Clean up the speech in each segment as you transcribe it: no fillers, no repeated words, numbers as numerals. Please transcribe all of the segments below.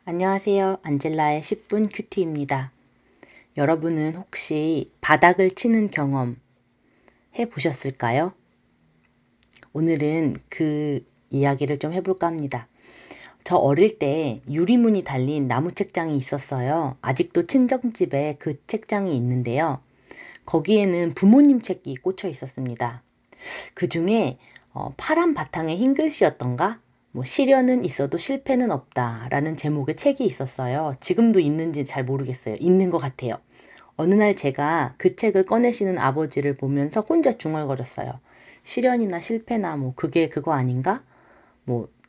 안녕하세요. 안젤라의 10분 큐티입니다. 여러분은 혹시 바닥을 치는 경험 해보셨을까요? 오늘은 그 이야기를 좀 해볼까 합니다. 저 어릴 때 유리문이 달린 나무 책장이 있었어요. 아직도 친정집에 그 책장이 있는데요. 거기에는 부모님 책이 꽂혀 있었습니다. 그 중에 파란 바탕에 흰 글씨였던가? 시련은 있어도 실패는 없다 라는 제목의 책이 있었어요. 지금도 있는지 잘 모르겠어요. 있는 것 같아요. 어느 날 제가 그 책을 꺼내시는 아버지를 보면서 혼자 중얼거렸어요. 시련이나 실패나 그게 그거 아닌가?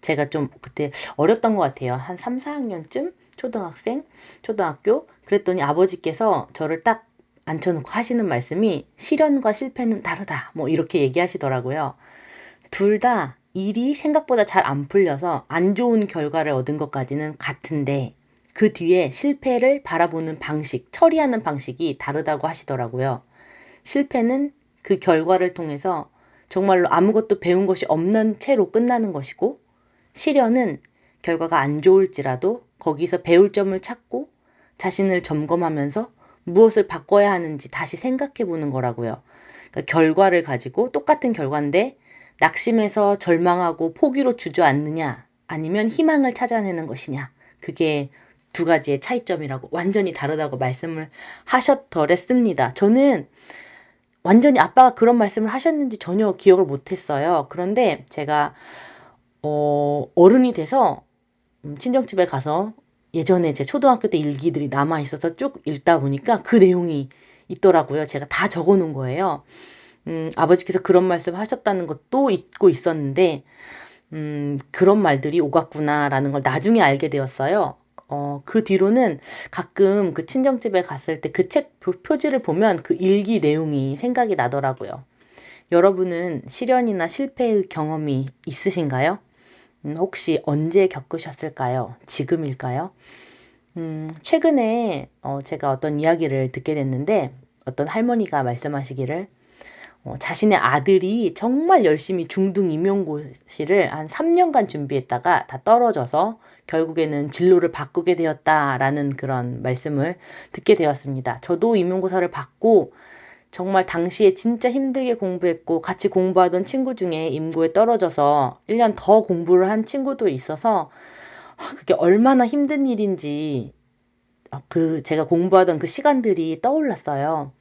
제가 좀 그때 어렸던 것 같아요. 한 3, 4학년쯤? 초등학교? 그랬더니 아버지께서 저를 딱 앉혀놓고 하시는 말씀이 시련과 실패는 다르다. 이렇게 얘기하시더라고요. 둘 다 일이 생각보다 잘 안 풀려서 안 좋은 결과를 얻은 것까지는 같은데 그 뒤에 실패를 바라보는 방식, 처리하는 방식이 다르다고 하시더라고요. 실패는 그 결과를 통해서 정말로 아무것도 배운 것이 없는 채로 끝나는 것이고, 시련은 결과가 안 좋을지라도 거기서 배울 점을 찾고 자신을 점검하면서 무엇을 바꿔야 하는지 다시 생각해 보는 거라고요. 그러니까 결과를 가지고 똑같은 결과인데 낙심해서 절망하고 포기로 주저앉느냐 아니면 희망을 찾아내는 것이냐, 그게 두 가지의 차이점이라고, 완전히 다르다고 말씀을 하셨더랬습니다. 저는 완전히 아빠가 그런 말씀을 하셨는지 전혀 기억을 못했어요. 그런데 제가 어른이 돼서 친정집에 가서 예전에 제 초등학교 때 일기들이 남아 있어서 쭉 읽다 보니까 그 내용이 있더라고요. 제가 다 적어 놓은 거예요. 아버지께서 그런 말씀 하셨다는 것도 잊고 있었는데, 그런 말들이 오갔구나라는 걸 나중에 알게 되었어요. 그 뒤로는 가끔 그 친정집에 갔을 때 그 책 표지를 보면 그 일기 내용이 생각이 나더라고요. 여러분은 시련이나 실패의 경험이 있으신가요? 혹시 언제 겪으셨을까요? 지금일까요? 최근에 제가 어떤 이야기를 듣게 됐는데, 어떤 할머니가 말씀하시기를 자신의 아들이 정말 열심히 중등 임용고시를 한 3년간 준비했다가 다 떨어져서 결국에는 진로를 바꾸게 되었다라는 그런 말씀을 듣게 되었습니다. 저도 임용고사를 받고 정말 당시에 진짜 힘들게 공부했고, 같이 공부하던 친구 중에 임고에 떨어져서 1년 더 공부를 한 친구도 있어서 그게 얼마나 힘든 일인지 제가 공부하던 그 시간들이 떠올랐어요.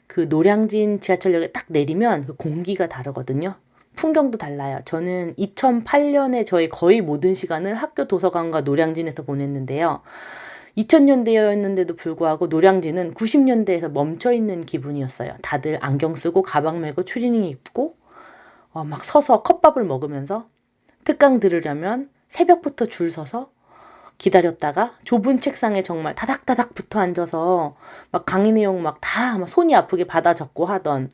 그 노량진 지하철역에 딱 내리면 그 공기가 다르거든요. 풍경도 달라요. 저는 2008년에 저의 거의 모든 시간을 학교 도서관과 노량진에서 보냈는데요. 2000년대였는데도 불구하고 노량진은 90년대에서 멈춰있는 기분이었어요. 다들 안경 쓰고 가방 메고 추리닝 입고 막 서서 컵밥을 먹으면서 특강 들으려면 새벽부터 줄 서서 기다렸다가 좁은 책상에 정말 다닥다닥 붙어 앉아서 막 강의 내용 막 다 손이 아프게 받아 적고 하던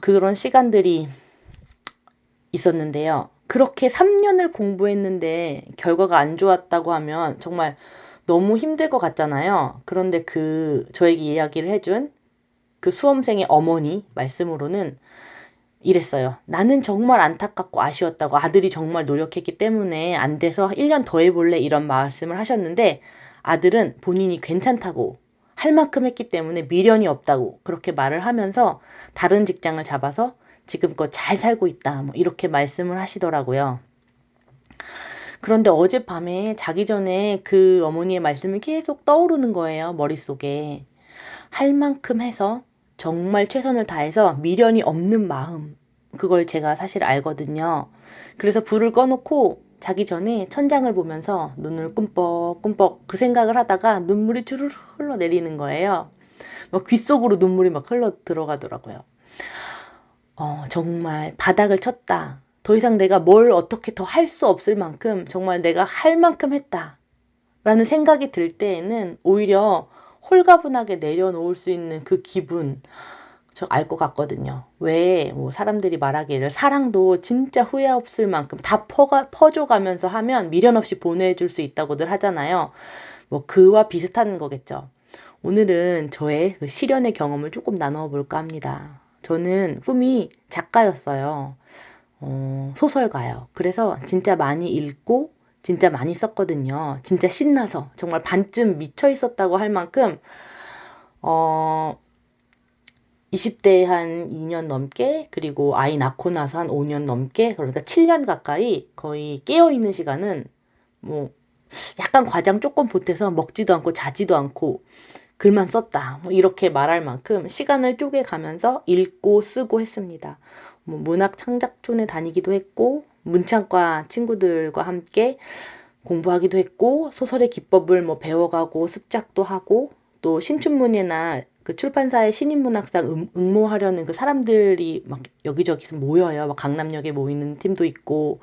그런 시간들이 있었는데요. 그렇게 3년을 공부했는데 결과가 안 좋았다고 하면 정말 너무 힘들 것 같잖아요. 그런데 저에게 이야기를 해준 그 수험생의 어머니 말씀으로는 이랬어요. 나는 정말 안타깝고 아쉬웠다고, 아들이 정말 노력했기 때문에 안 돼서 1년 더 해볼래, 이런 말씀을 하셨는데, 아들은 본인이 괜찮다고 할 만큼 했기 때문에 미련이 없다고 그렇게 말을 하면서 다른 직장을 잡아서 지금껏 잘 살고 있다, 이렇게 말씀을 하시더라고요. 그런데 어젯밤에 자기 전에 그 어머니의 말씀이 계속 떠오르는 거예요, 머릿속에. 할 만큼 해서 정말 최선을 다해서 미련이 없는 마음, 그걸 제가 사실 알거든요. 그래서 불을 꺼놓고 자기 전에 천장을 보면서 눈을 꿈뻑꿈뻑 그 생각을 하다가 눈물이 주르르 흘러내리는 거예요. 막 귓속으로 눈물이 막 흘러 들어가더라고요. 정말 바닥을 쳤다. 더 이상 내가 뭘 어떻게 더 할 수 없을 만큼 정말 내가 할 만큼 했다 라는 생각이 들 때에는 오히려 홀가분하게 내려놓을 수 있는 그 기분, 저 알 것 같거든요. 왜 사람들이 말하기를 사랑도 진짜 후회 없을 만큼 다 퍼줘가면서 하면 미련 없이 보내줄 수 있다고들 하잖아요. 그와 비슷한 거겠죠. 오늘은 저의 그 시련의 경험을 조금 나눠볼까 합니다. 저는 꿈이 작가였어요. 소설가요. 그래서 진짜 많이 읽고 진짜 많이 썼거든요. 진짜 신나서 정말 반쯤 미쳐 있었다고 할 만큼 20대에 한 2년 넘게, 그리고 아이 낳고 나서 한 5년 넘게, 그러니까 7년 가까이 거의 깨어있는 시간은 뭐 약간 과장 조금 보태서 먹지도 않고 자지도 않고 글만 썼다, 뭐 이렇게 말할 만큼 시간을 쪼개가면서 읽고 쓰고 했습니다. 뭐 문학 창작촌에 다니기도 했고, 문창과 친구들과 함께 공부하기도 했고, 소설의 기법을 뭐 배워가고 습작도 하고, 또 신춘문예나 그 출판사의 신인문학상 응모하려는 그 사람들이 막 여기저기서 모여요. 막 강남역에 모이는 팀도 있고,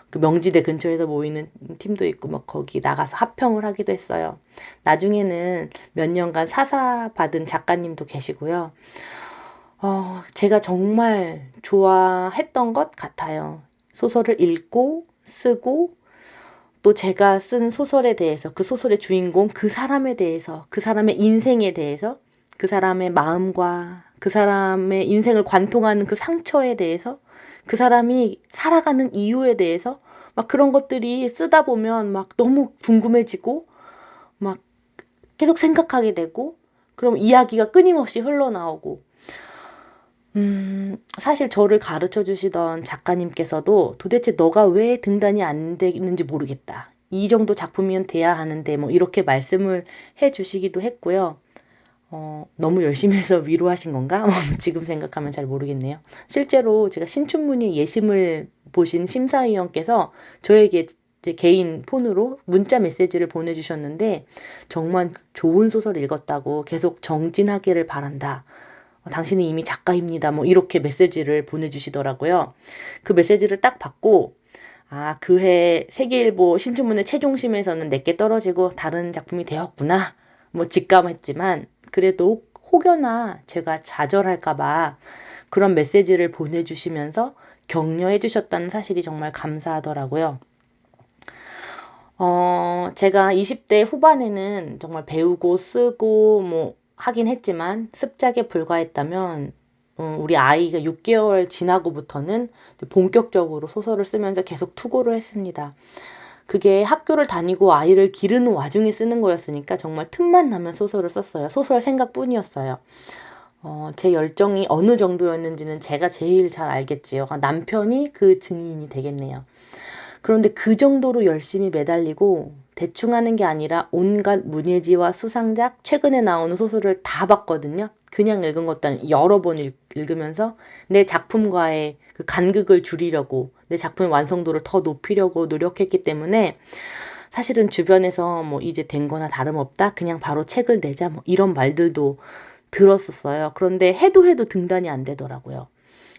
그 명지대 근처에서 모이는 팀도 있고, 막 거기 나가서 합평을 하기도 했어요. 나중에는 몇 년간 사사 받은 작가님도 계시고요. 제가 정말 좋아했던 것 같아요. 소설을 읽고 쓰고, 또 제가 쓴 소설에 대해서, 그 소설의 주인공, 그 사람에 대해서, 그 사람의 인생에 대해서, 그 사람의 마음과 그 사람의 인생을 관통하는 그 상처에 대해서, 그 사람이 살아가는 이유에 대해서, 막 그런 것들이 쓰다 보면 막 너무 궁금해지고, 막 계속 생각하게 되고, 그럼 이야기가 끊임없이 흘러나오고, 사실 저를 가르쳐 주시던 작가님께서도 도대체 너가 왜 등단이 안 되는지 모르겠다, 이 정도 작품이면 돼야 하는데, 뭐 이렇게 말씀을 해 주시기도 했고요. 너무 열심히 해서 위로하신 건가? 지금 생각하면 잘 모르겠네요. 실제로 제가 신춘문예 예심을 보신 심사위원께서 저에게 제 개인 폰으로 문자 메시지를 보내주셨는데, 정말 좋은 소설 읽었다고, 계속 정진하기를 바란다, 당신은 이미 작가입니다, 뭐 이렇게 메시지를 보내주시더라고요. 그 메시지를 딱 받고, 아, 그해 세계일보 신춘문예 최종심에서는 내게 떨어지고 다른 작품이 되었구나, 뭐 직감했지만, 그래도 혹여나 제가 좌절할까봐 그런 메시지를 보내주시면서 격려해 주셨다는 사실이 정말 감사하더라고요. 제가 20대 후반에는 정말 배우고 쓰고 뭐 하긴 했지만 습작에 불과했다면, 우리 아이가 6개월 지나고부터는 본격적으로 소설을 쓰면서 계속 투고를 했습니다. 그게 학교를 다니고 아이를 기르는 와중에 쓰는 거였으니까 정말 틈만 나면 소설을 썼어요. 소설 생각뿐이었어요. 제 열정이 어느 정도였는지는 제가 제일 잘 알겠지요. 남편이 그 증인이 되겠네요. 그런데 그 정도로 열심히 매달리고 대충 하는 게 아니라 온갖 문예지와 수상작, 최근에 나오는 소설을 다 봤거든요. 그냥 읽은 것도 아니고 여러 번 읽으면서 내 작품과의 그 간극을 줄이려고, 내 작품의 완성도를 더 높이려고 노력했기 때문에, 사실은 주변에서 뭐 이제 된 거나 다름없다, 그냥 바로 책을 내자, 뭐 이런 말들도 들었었어요. 그런데 해도 등단이 안 되더라고요.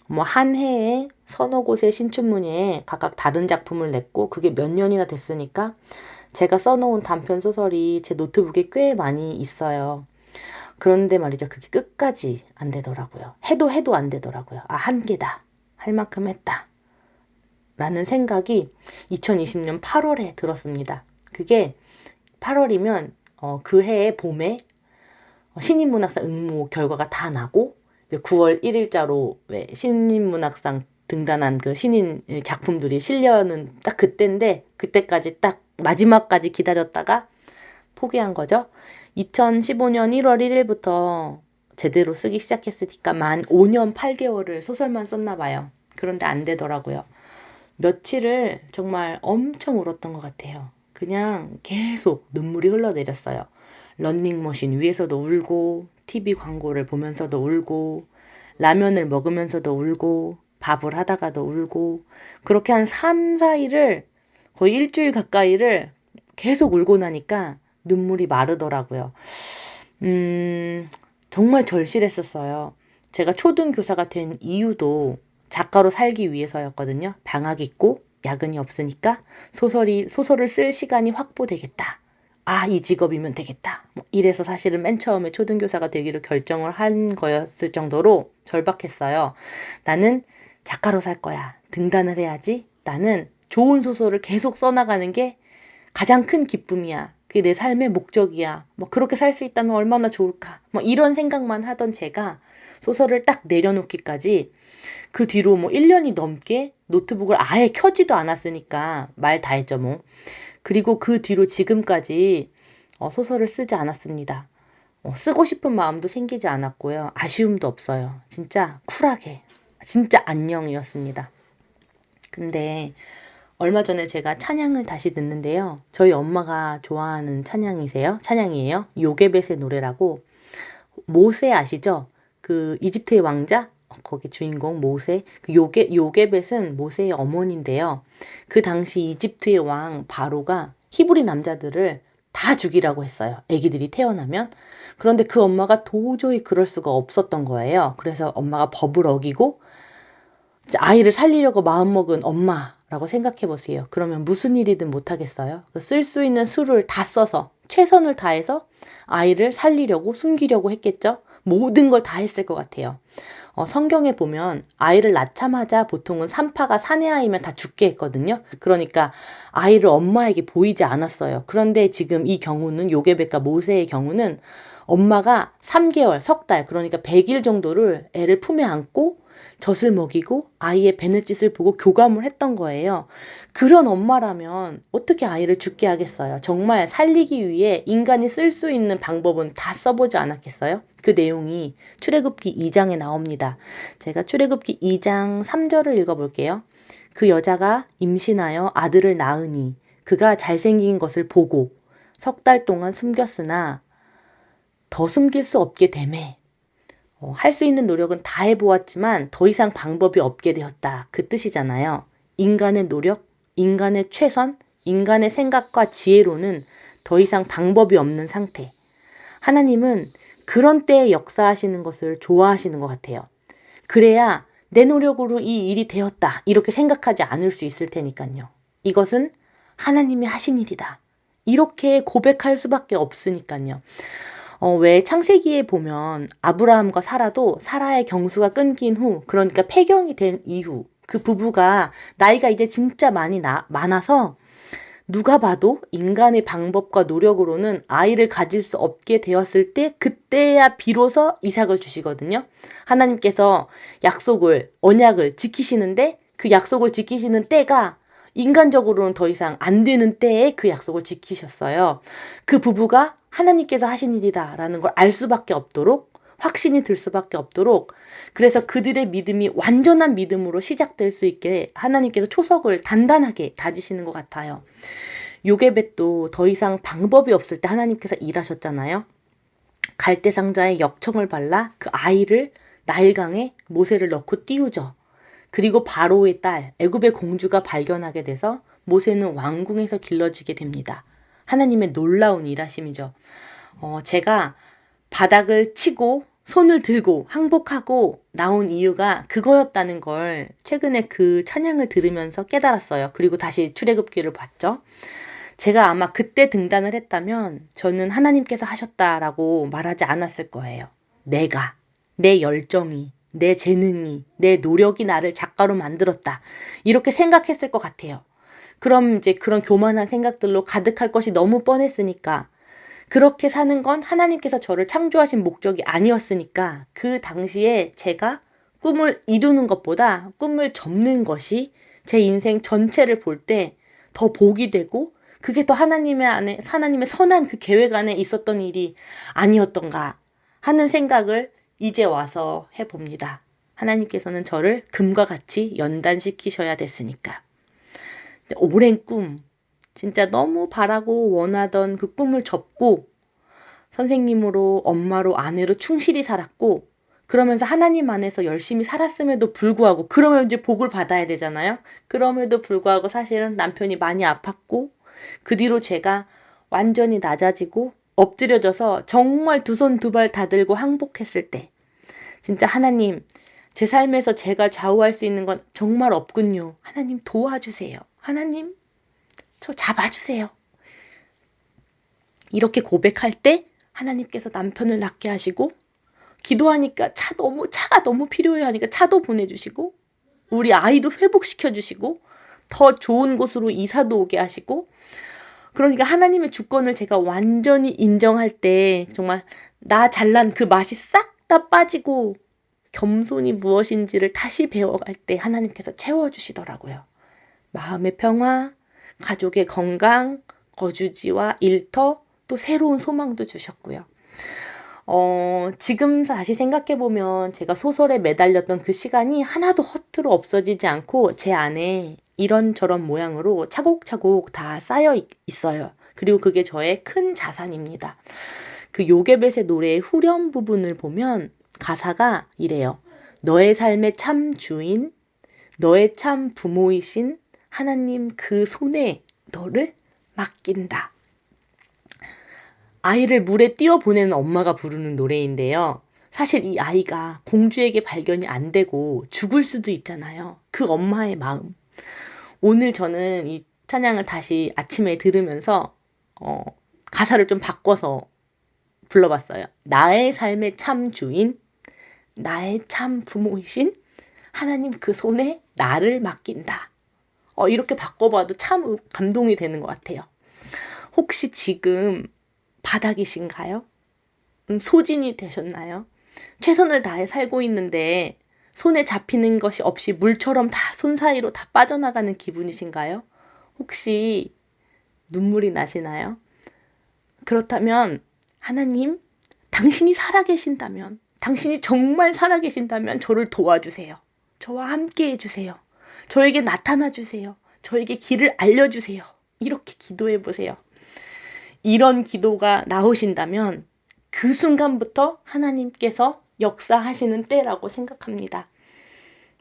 뭐 한 해에 서너 곳의 신춘문예에 각각 다른 작품을 냈고, 그게 몇 년이나 됐으니까 제가 써놓은 단편 소설이 제 노트북에 꽤 많이 있어요. 그런데 말이죠, 그게 끝까지 안 되더라고요. 해도 안 되더라고요. 아, 한계다, 할 만큼 했다, 라는 생각이 2020년 8월에 들었습니다. 그게 8월이면 그 해의 봄에 신인문학상 응모 결과가 다 나고, 9월 1일자로 왜 신인문학상 등단한 그 신인 작품들이 실려는 딱 그때인데, 그때까지 딱 마지막까지 기다렸다가 포기한 거죠. 2015년 1월 1일부터 제대로 쓰기 시작했으니까 만 5년 8개월을 소설만 썼나 봐요. 그런데 안 되더라고요. 며칠을 정말 엄청 울었던 것 같아요. 그냥 계속 눈물이 흘러내렸어요. 런닝머신 위에서도 울고, TV 광고를 보면서도 울고, 라면을 먹으면서도 울고, 밥을 하다가도 울고, 그렇게 한 3, 4일을, 거의 일주일 가까이를 계속 울고 나니까 눈물이 마르더라고요. 정말 절실했었어요. 제가 초등교사가 된 이유도 작가로 살기 위해서였거든요. 방학 있고 야근이 없으니까 소설을 쓸 시간이 확보되겠다. 아, 이 직업이면 되겠다, 뭐 이래서 사실은 맨 처음에 초등교사가 되기로 결정을 한 거였을 정도로 절박했어요. 나는 작가로 살 거야, 등단을 해야지, 나는 좋은 소설을 계속 써나가는 게 가장 큰 기쁨이야, 그게 내 삶의 목적이야. 뭐 그렇게 살 수 있다면 얼마나 좋을까. 뭐 이런 생각만 하던 제가 소설을 딱 내려놓기까지 그 뒤로 뭐 1년이 넘게 노트북을 아예 켜지도 않았으니까 말 다 했죠 뭐. 그리고 그 뒤로 지금까지 소설을 쓰지 않았습니다. 쓰고 싶은 마음도 생기지 않았고요. 아쉬움도 없어요. 진짜 쿨하게. 진짜 안녕이었습니다. 근데 얼마 전에 제가 찬양을 다시 듣는데요. 저희 엄마가 좋아하는 찬양이에요. 요게벳의 노래라고. 모세 아시죠? 그 이집트의 왕자? 거기 주인공 모세. 그 요게벳은 모세의 어머니인데요. 그 당시 이집트의 왕 바로가 히브리 남자들을 다 죽이라고 했어요. 아기들이 태어나면. 그런데 그 엄마가 도저히 그럴 수가 없었던 거예요. 그래서 엄마가 법을 어기고 아이를 살리려고 마음먹은 엄마라고 생각해 보세요. 그러면 무슨 일이든 못하겠어요? 쓸 수 있는 수를 다 써서 최선을 다해서 아이를 살리려고 숨기려고 했겠죠? 모든 걸 다 했을 것 같아요. 성경에 보면 아이를 낳자마자 보통은 산파가 사내 아이면 다 죽게 했거든요. 그러니까 아이를 엄마에게 보이지 않았어요. 그런데 지금 이 경우는 요게벳과 모세의 경우는 엄마가 3개월, 석 달, 그러니까 100일 정도를 애를 품에 안고 젖을 먹이고 아이의 베넷짓을 보고 교감을 했던 거예요. 그런 엄마라면 어떻게 아이를 죽게 하겠어요? 정말 살리기 위해 인간이 쓸 수 있는 방법은 다 써보지 않았겠어요? 그 내용이 출애굽기 2장에 나옵니다. 제가 출애굽기 2장 3절을 읽어볼게요. 그 여자가 임신하여 아들을 낳으니 그가 잘생긴 것을 보고 석 달 동안 숨겼으나 더 숨길 수 없게 되매 할 수 있는 노력은 다 해보았지만 더 이상 방법이 없게 되었다. 그 뜻이잖아요. 인간의 노력, 인간의 최선, 인간의 생각과 지혜로는 더 이상 방법이 없는 상태. 하나님은 그런 때에 역사하시는 것을 좋아하시는 것 같아요. 그래야 내 노력으로 이 일이 되었다. 이렇게 생각하지 않을 수 있을 테니까요. 이것은 하나님이 하신 일이다. 이렇게 고백할 수밖에 없으니까요. 왜 창세기에 보면 아브라함과 사라도 사라의 경수가 끊긴 후, 그러니까 폐경이 된 이후 그 부부가 나이가 이제 진짜 많아서 누가 봐도 인간의 방법과 노력으로는 아이를 가질 수 없게 되었을 때 그때야 비로소 이삭을 주시거든요. 하나님께서 언약을 지키시는데 그 약속을 지키시는 때가 인간적으로는 더 이상 안 되는 때에 그 약속을 지키셨어요. 그 부부가 하나님께서 하신 일이다라는 걸 알 수밖에 없도록 확신이 들 수밖에 없도록 그래서 그들의 믿음이 완전한 믿음으로 시작될 수 있게 하나님께서 초석을 단단하게 다지시는 것 같아요. 요게벳도 더 이상 방법이 없을 때 하나님께서 일하셨잖아요. 갈대 상자에 역청을 발라 그 아이를 나일강에 모세를 넣고 띄우죠. 그리고 바로의 딸 애굽의 공주가 발견하게 돼서 모세는 왕궁에서 길러지게 됩니다. 하나님의 놀라운 일하심이죠. 제가 바닥을 치고 손을 들고 항복하고 나온 이유가 그거였다는 걸 최근에 그 찬양을 들으면서 깨달았어요. 그리고 다시 출애굽기를 봤죠. 제가 아마 그때 등단을 했다면 저는 하나님께서 하셨다라고 말하지 않았을 거예요. 내 열정이, 내 재능이, 내 노력이 나를 작가로 만들었다. 이렇게 생각했을 것 같아요. 그럼 이제 그런 교만한 생각들로 가득할 것이 너무 뻔했으니까 그렇게 사는 건 하나님께서 저를 창조하신 목적이 아니었으니까 그 당시에 제가 꿈을 이루는 것보다 꿈을 접는 것이 제 인생 전체를 볼 때 더 복이 되고 그게 더 하나님의 선한 그 계획 안에 있었던 일이 아니었던가 하는 생각을 이제 와서 해봅니다. 하나님께서는 저를 금과 같이 연단시키셔야 됐으니까. 오랜 꿈, 진짜 너무 바라고 원하던 그 꿈을 접고 선생님으로, 엄마로, 아내로 충실히 살았고 그러면서 하나님 안에서 열심히 살았음에도 불구하고 그러면 이제 복을 받아야 되잖아요. 그럼에도 불구하고 사실은 남편이 많이 아팠고 그 뒤로 제가 완전히 낮아지고 엎드려져서 정말 두 손 두 발 다 들고 항복했을 때 진짜 하나님 제 삶에서 제가 좌우할 수 있는 건 정말 없군요. 하나님 도와주세요. 하나님 저 잡아주세요. 이렇게 고백할 때 하나님께서 남편을 낳게 하시고 기도하니까 차가 너무 필요해 하니까 차도 보내주시고 우리 아이도 회복시켜 주시고 더 좋은 곳으로 이사도 오게 하시고 그러니까 하나님의 주권을 제가 완전히 인정할 때 정말 나 잘난 그 맛이 싹 다 빠지고 겸손이 무엇인지를 다시 배워갈 때 하나님께서 채워주시더라고요. 마음의 평화, 가족의 건강, 거주지와 일터, 또 새로운 소망도 주셨고요. 지금 다시 생각해보면 제가 소설에 매달렸던 그 시간이 하나도 허투루 없어지지 않고 제 안에 이런저런 모양으로 차곡차곡 다 쌓여 있어요. 그리고 그게 저의 큰 자산입니다. 그 요게벳의 노래의 후렴 부분을 보면 가사가 이래요. 너의 삶의 참 주인, 너의 참 부모이신 하나님 그 손에 너를 맡긴다. 아이를 물에 띄워보내는 엄마가 부르는 노래인데요. 사실 이 아이가 공주에게 발견이 안 되고 죽을 수도 있잖아요. 그 엄마의 마음. 오늘 저는 이 찬양을 다시 아침에 들으면서 가사를 좀 바꿔서 불러봤어요. 나의 삶의 참 주인, 나의 참 부모이신 하나님 그 손에 나를 맡긴다. 이렇게 바꿔봐도 참 감동이 되는 것 같아요. 혹시 지금 바닥이신가요? 소진이 되셨나요? 최선을 다해 살고 있는데 손에 잡히는 것이 없이 물처럼 다 손 사이로 다 빠져나가는 기분이신가요? 혹시 눈물이 나시나요? 그렇다면 하나님, 당신이 살아계신다면, 당신이 정말 살아계신다면 저를 도와주세요. 저와 함께 해주세요. 저에게 나타나 주세요. 저에게 길을 알려주세요. 이렇게 기도해 보세요. 이런 기도가 나오신다면 그 순간부터 하나님께서 역사하시는 때라고 생각합니다.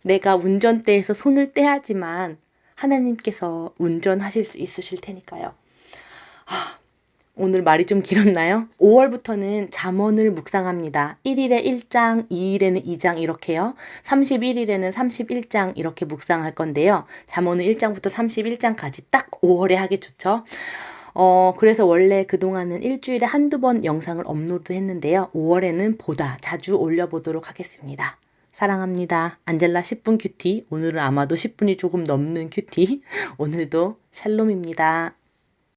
내가 운전대에서 손을 떼야지만 하나님께서 운전하실 수 있으실 테니까요. 오늘 말이 좀 길었나요? 5월부터는 잠언을 묵상합니다. 1일에 1장, 2일에는 2장 이렇게요. 31일에는 31장 이렇게 묵상할 건데요. 잠언은 1장부터 31장까지 딱 5월에 하기 좋죠. 그래서 원래 그동안은 일주일에 한두 번 영상을 업로드 했는데요. 5월에는 보다 자주 올려보도록 하겠습니다. 사랑합니다. 안젤라 10분 큐티. 오늘은 아마도 10분이 조금 넘는 큐티. 오늘도 샬롬입니다.